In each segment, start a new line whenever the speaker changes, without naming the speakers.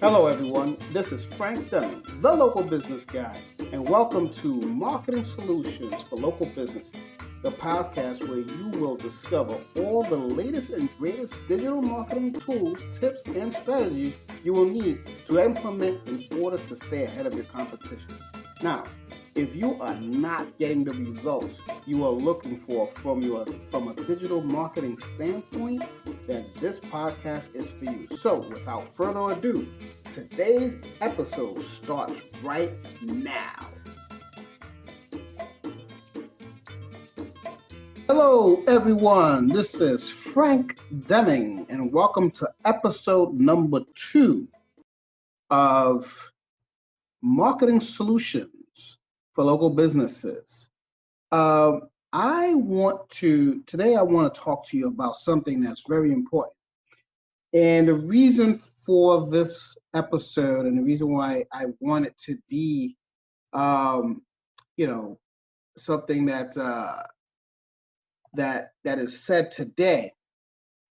Hello, everyone. This is Frank Dunning, the local business guy, and welcome to Marketing Solutions for Local Businesses, the podcast where you will discover all the latest and greatest digital marketing tools, tips, and strategies you will need to implement in order to stay ahead of your competition. Now, if you are not getting the results you are looking for from a digital marketing standpoint, then this podcast is for you. So, without further ado, today's episode starts right now. Hello, everyone. This is Frank Deming, and welcome to episode number 2 of Marketing Solutions for Local Businesses. Today I want to talk to you about something that's very important. And the reason for this episode and the reason why I want it to be, something that is said today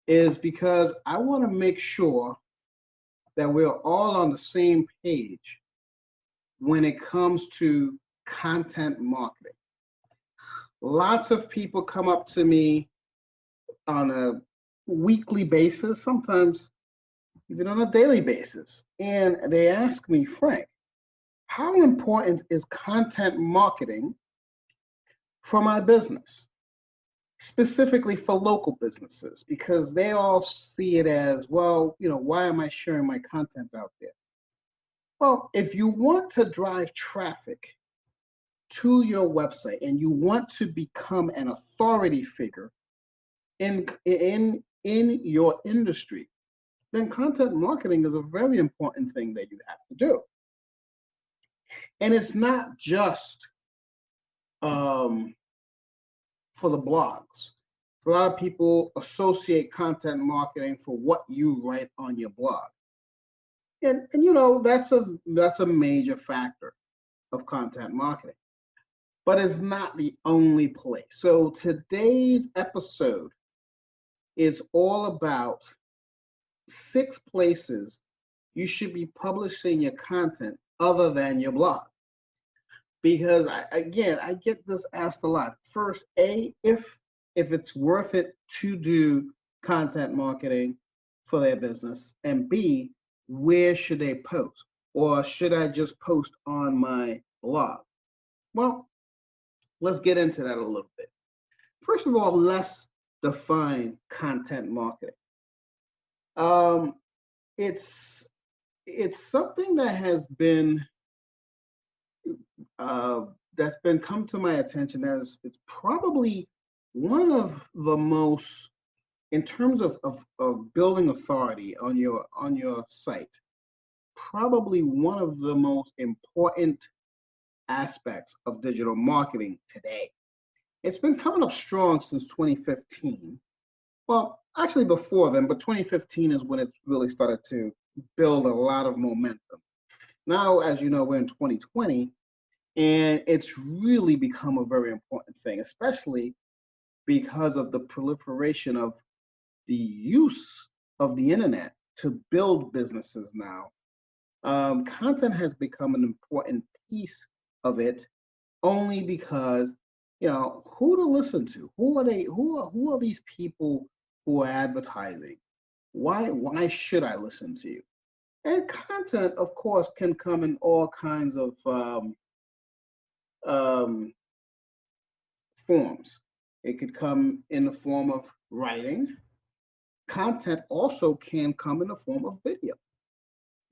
is because I want to make sure that we're all on the same page when it comes to content marketing. Lots of people come up to me on a weekly basis, sometimes even on a daily basis, and they ask me, Frank, how important is content marketing for my business, specifically for local businesses? Because they all see it as, well, why am I sharing my content out there? Well, if you want to drive traffic to your website and you want to become an authority figure in your industry, then content marketing is a very important thing that you have to do. And it's not just for the blogs. A lot of people associate content marketing for what you write on your blog. And that's a major factor of content marketing. But it's not the only place. So today's episode is all about 6 places you should be publishing your content other than your blog. Because I get this asked a lot. First, if it's worth it to do content marketing for their business, and B, where should they post? Or should I just post on my blog? Well, let's get into that a little bit. First of all, let's define content marketing. It's something that has been that's been come to my attention as it's probably one of the most, in terms of building authority on your site, probably one of the most important aspects of digital marketing today. It's been coming up strong since 2015. Well, actually before then, but 2015 is when it really started to build a lot of momentum. Now, as you know, we're in 2020, and it's really become a very important thing, especially because of the proliferation of the use of the internet to build businesses now. Content has become an important piece of it, only because who to listen to, who are these people who are advertising, why should I listen to you? And content, of course, can come in all kinds of forms. It could come in the form of writing. Content also can come in the form of video.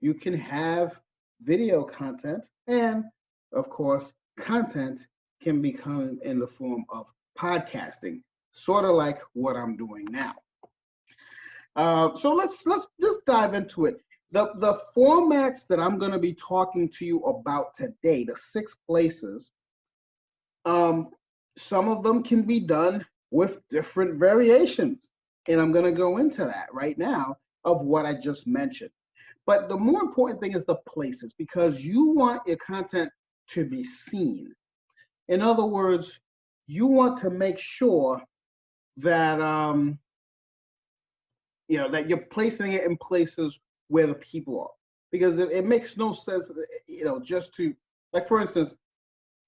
You can have video content, and of course, content can become in the form of podcasting, sort of like what I'm doing now. So let's just dive into it. The formats that I'm going to be talking to you about today, the 6 places, some of them can be done with different variations, and I'm going to go into that right now of what I just mentioned. But the more important thing is the places, because you want your content to be seen. In other words, you want to make sure that that you're placing it in places where the people are. because it makes no sense, just to, like, for instance,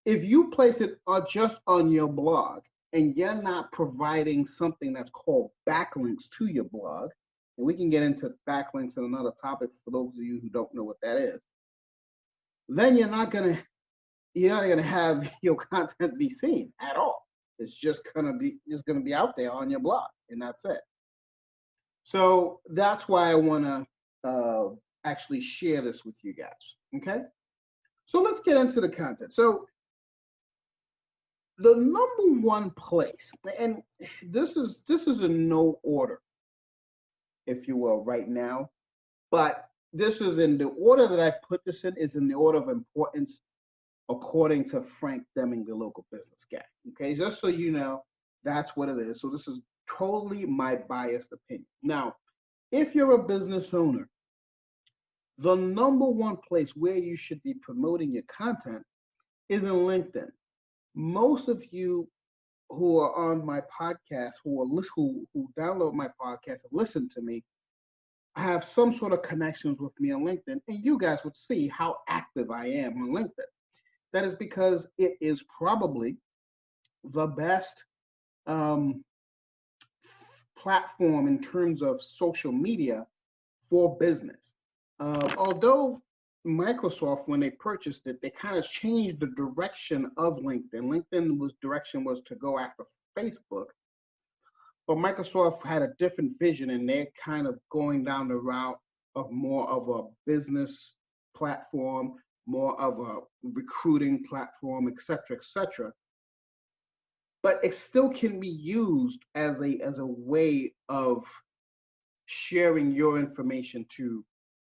if you place it just on your blog and you're not providing something that's called backlinks to your blog, and we can get into backlinks in another topic for those of you who don't know what that is, then you're not gonna have your content be seen at all. It's just gonna be out there on your blog, and that's it. So that's why I want to actually share this with you guys. Okay, so let's get into the content. So the number one place, and this is in no order, if you will, right now, but this is in the order that I put this in, is in the order of importance according to Frank Deming, the local business guy. Okay, just so you know, that's what it is. So this is totally my biased opinion. Now, if you're a business owner, the number one place where you should be promoting your content is in LinkedIn. Most of you who are on my podcast, who download my podcast and listen to me, have some sort of connections with me on LinkedIn, and you guys would see how active I am on LinkedIn. That is because it is probably the best platform in terms of social media for business. Although Microsoft, when they purchased it, they kind of changed the direction of LinkedIn. Direction was to go after Facebook, but Microsoft had a different vision, and they're kind of going down the route of more of a business platform, more of a recruiting platform, et cetera, et cetera. But it still can be used as a way of sharing your information to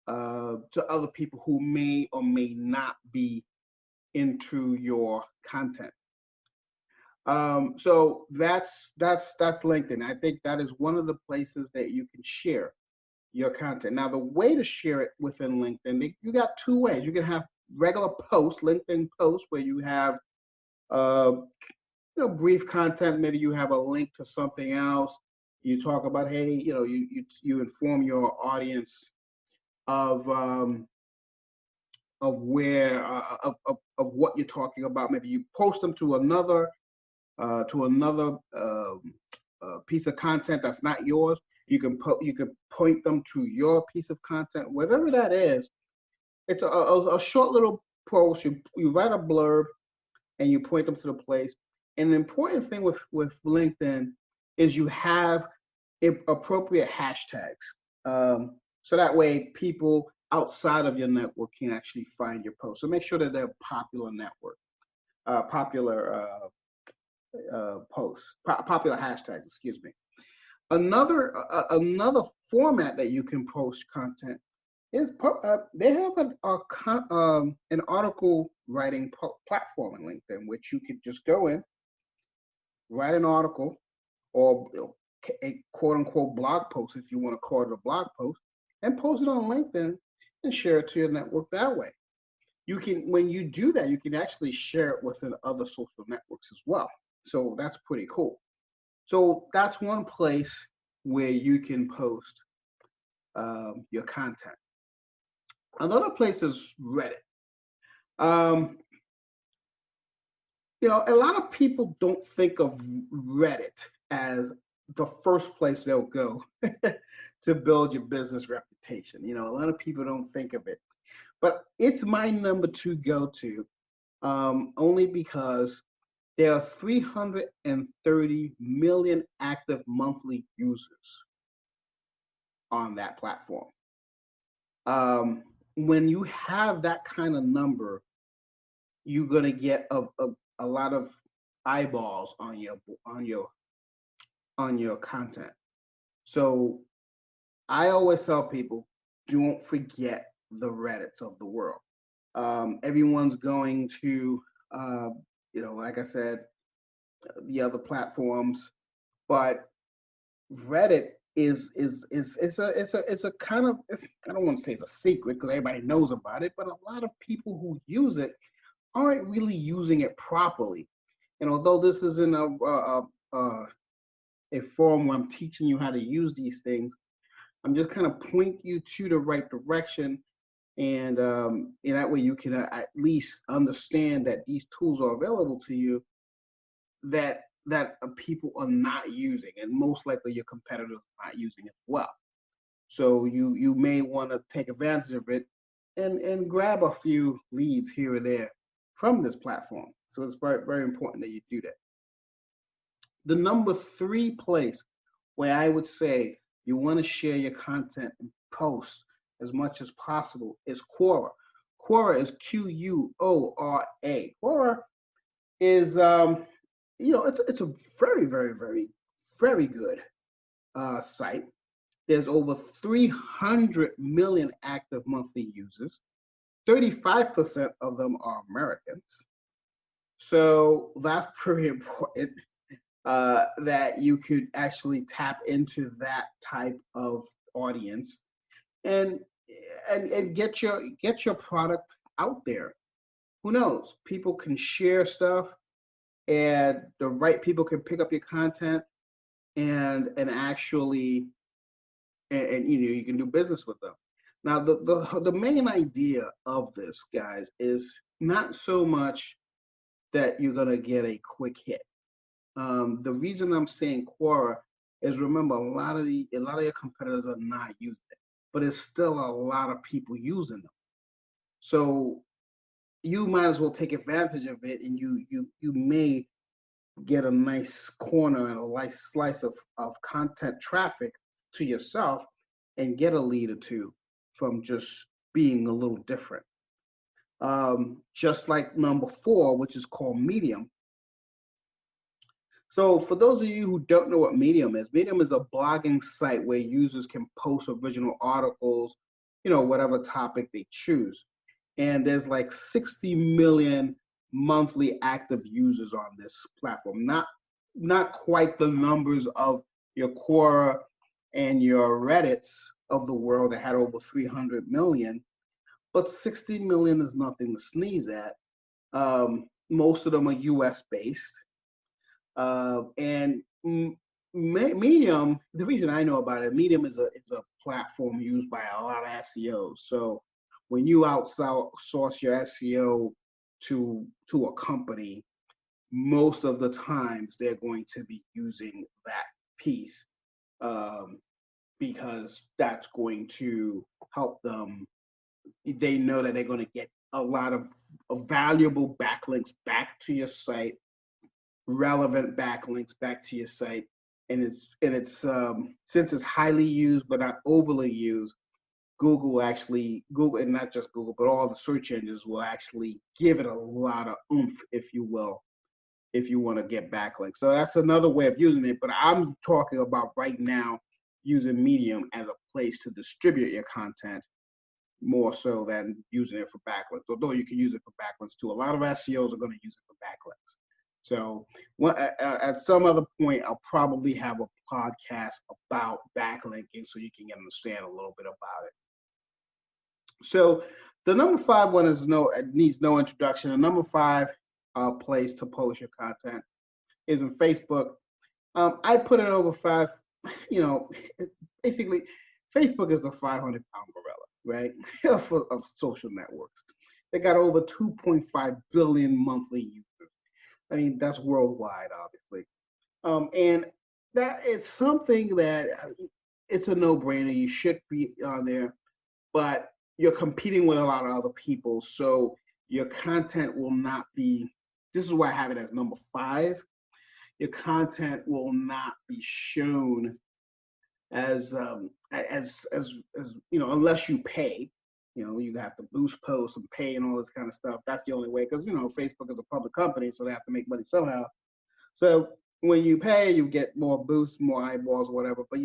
other people who may or may not be into your content. So that's LinkedIn. I think that is one of the places that you can share your content. Now, the way to share it within LinkedIn, you got two ways. You can have regular posts, LinkedIn posts, where you have brief content. Maybe you have a link to something else. You talk about, hey, you inform your audience of where of what you're talking about. Maybe you post them to another piece of content that's not yours. You can point them to your piece of content, whatever that is. It's a short little post. You write a blurb and you point them to the place. And the important thing with LinkedIn is you have appropriate hashtags. So that way people outside of your network can actually find your post. So make sure that they're popular posts, popular hashtags, excuse me. Another format that you can post content is they have an article writing platform in LinkedIn, which you could just go in, write an article, or a quote unquote blog post, if you want to call it a blog post, and post it on LinkedIn and share it to your network that way. When you do that, you can actually share it within other social networks as well. So that's pretty cool. So that's one place where you can post your content. Another place is Reddit. A lot of people don't think of Reddit as the first place they'll go to build your business reputation. A lot of people don't think of it, but it's my number 2 go-to, only because there are 330 million active monthly users on that platform. When you have that kind of number, you're gonna get a lot of eyeballs on your content. So I always tell people, don't forget the Reddits of the world. Everyone's going to, like I said, the other platforms, but Reddit is a kind of, I don't want to say it's a secret because everybody knows about it, but a lot of people who use it aren't really using it properly. And although this is in a forum where I'm teaching you how to use these things, I'm just kind of point you to the right direction and in that way you can at least understand that these tools are available to you that people are not using, and most likely your competitors are not using as well. So you may want to take advantage of it and grab a few leads here and there from this platform. So it's very, very important that you do that. The number three place where I would say you want to share your content and post as much as possible is Quora. Quora is Quora. Quora is it's a very, very, very, very good site. There's over 300 million active monthly users. 35% of them are Americans. So that's pretty important that you could actually tap into that type of audience and and get your product out there. Who knows? People can share stuff, and the right people can pick up your content and actually and you can do business with them. Now the main idea of this, guys, is not so much that you're gonna get a quick hit. The reason I'm saying Quora is, remember, a lot of your competitors are not using it, but it's still a lot of people using them. So you might as well take advantage of it, and you may get a nice corner and a nice slice of content traffic to yourself and get a lead or two from just being a little different. Just like number four, which is called Medium. So for those of you who don't know what Medium is a blogging site where users can post original articles, whatever topic they choose. And there's like 60 million monthly active users on this platform. Not quite the numbers of your Quora and your Reddits of the world that had over 300 million, but 60 million is nothing to sneeze at. Most of them are US based. And Medium, the reason I know about it, Medium is a platform used by a lot of SEOs. So when you outsource your SEO to a company, most of the times they're going to be using that piece, because that's going to help them. They know that they're going to get a lot of valuable backlinks back to your site, relevant backlinks back to your site, and it's since it's highly used but not overly used, Google, and not just Google, but all the search engines will actually give it a lot of oomph, if you will, if you want to get backlinks. So that's another way of using it. But I'm talking about right now using Medium as a place to distribute your content more so than using it for backlinks. Although you can use it for backlinks too. A lot of SEOs are going to use it for backlinks. So at some other point, I'll probably have a podcast about backlinking so you can understand a little bit about it. So the number five one needs no introduction. The number five place to post your content is in Facebook. I put it over five. Basically, Facebook is a 500-pound gorilla, right, of social networks. They got over 2.5 billion monthly users. I mean, that's worldwide, obviously. And that it's something that it's a no-brainer. You should be on there, but you're competing with a lot of other people, so your content will not be. This is why I have it as number five. Your content will not be shown as unless you pay. You have to boost posts and pay and all this kind of stuff. That's the only way, because Facebook is a public company, so they have to make money somehow. So when you pay, you get more boosts, more eyeballs, whatever. But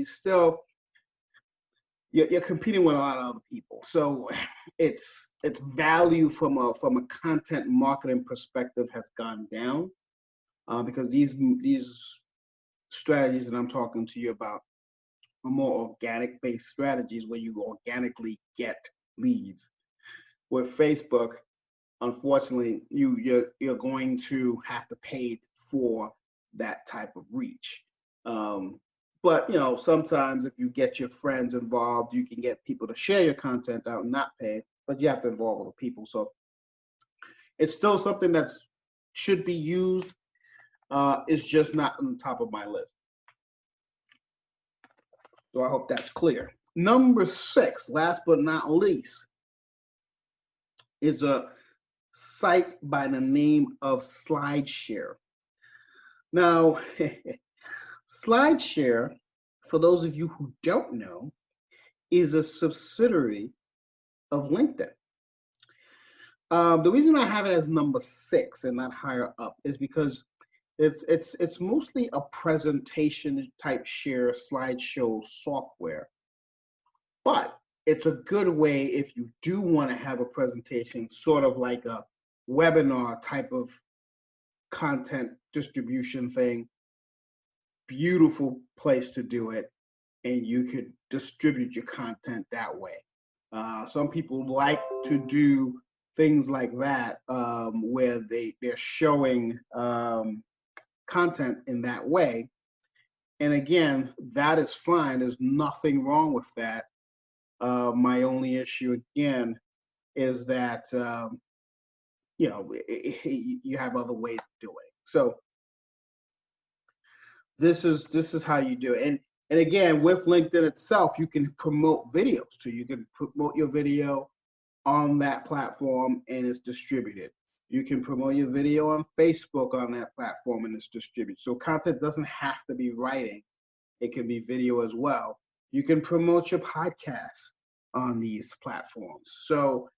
you're competing with a lot of other people. So its value from a content marketing perspective has gone down, because these strategies that I'm talking to you about are more organic based strategies where you organically get leads. With Facebook, unfortunately, you're going to have to pay for that type of reach. But sometimes if you get your friends involved, you can get people to share your content out and not pay. but you have to involve other people. So it's still something that should be used. It's just not on the top of my list. So I hope that's clear. Number 6, last but not least, is a site by the name of SlideShare. Now, SlideShare, for those of you who don't know, is a subsidiary of LinkedIn. The reason I have it as number 6 and not higher up is because it's mostly a presentation type share slideshow software, but it's a good way if you do want to have a presentation, sort of like a webinar type of content distribution thing. Beautiful place to do it, and you could distribute your content that way. Some people like to do things like that, where they're showing content in that way. And again, that is fine. There's nothing wrong with that. My only issue again is that you have other ways of doing it. So this is how you do it. And again, with LinkedIn itself, you can promote videos too. You can promote your video on that platform and it's distributed. You can promote your video on Facebook on that platform and it's distributed. So content doesn't have to be writing. It can be video as well. You can promote your podcast on these platforms. So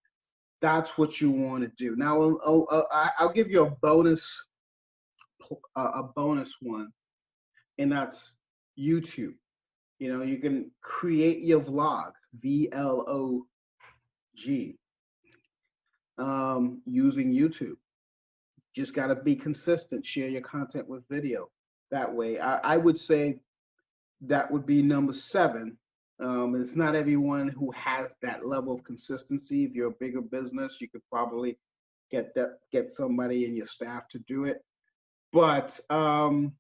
that's what you want to do. Now, I'll give you a bonus one, and that's YouTube. You can create your vlog, VLOG, using YouTube. Just got to be consistent. Share your content with video. That way, I would say that would be number 7. It's not everyone who has that level of consistency. If you're a bigger business, you could probably get somebody in your staff to do it. But not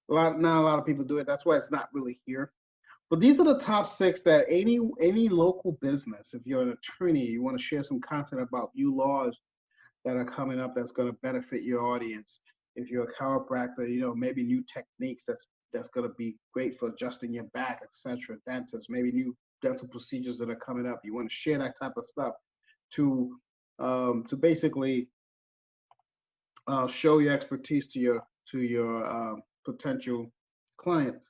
a lot of people do it. That's why it's not really here. But these are the top 6 that any local business, if you're an attorney, you want to share some content about new laws that are coming up that's going to benefit your audience. If you're a chiropractor, maybe new techniques that's going to be great for adjusting your back, etc. Dentists, maybe new dental procedures that are coming up. You want to share that type of stuff to basically show your expertise to your potential clients.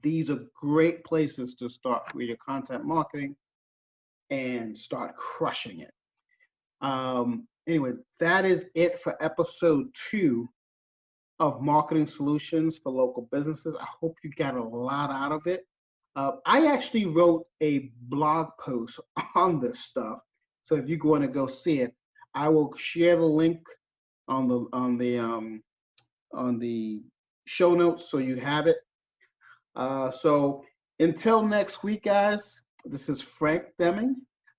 These are great places to start with your content marketing and start crushing it. Anyway, that is it for episode 2 of Marketing Solutions for Local Businesses. I hope you got a lot out of it. I actually wrote a blog post on this stuff, so if you want to go see it, I will share the link on the show notes so you have it. So until next week, guys, this is Frank Deming,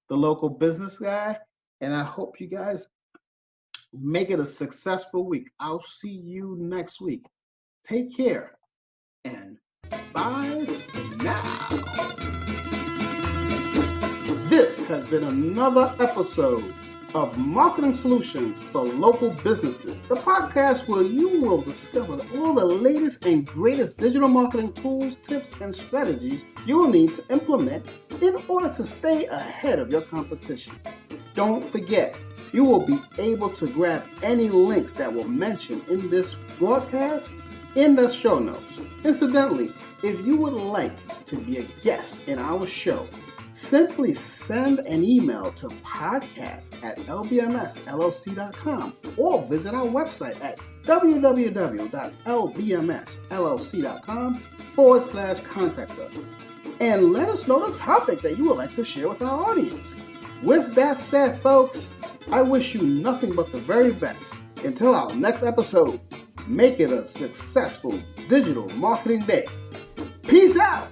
the local business guy, and I hope you guys make it a successful week. I'll see you next week. Take care and bye for now. This has been another episode of Marketing Solutions for Local Businesses, the podcast where you will discover all the latest and greatest digital marketing tools, tips, and strategies you will need to implement in order to stay ahead of your competition. Don't forget, you will be able to grab any links that were mentioned in this broadcast in the show notes. Incidentally, if you would like to be a guest in our show, simply send an email to podcast@lbmsllc.com or visit our website at www.lbmsllc.com/contact us and let us know the topic that you would like to share with our audience. With that said, folks, I wish you nothing but the very best. Until our next episode, make it a successful digital marketing day. Peace out.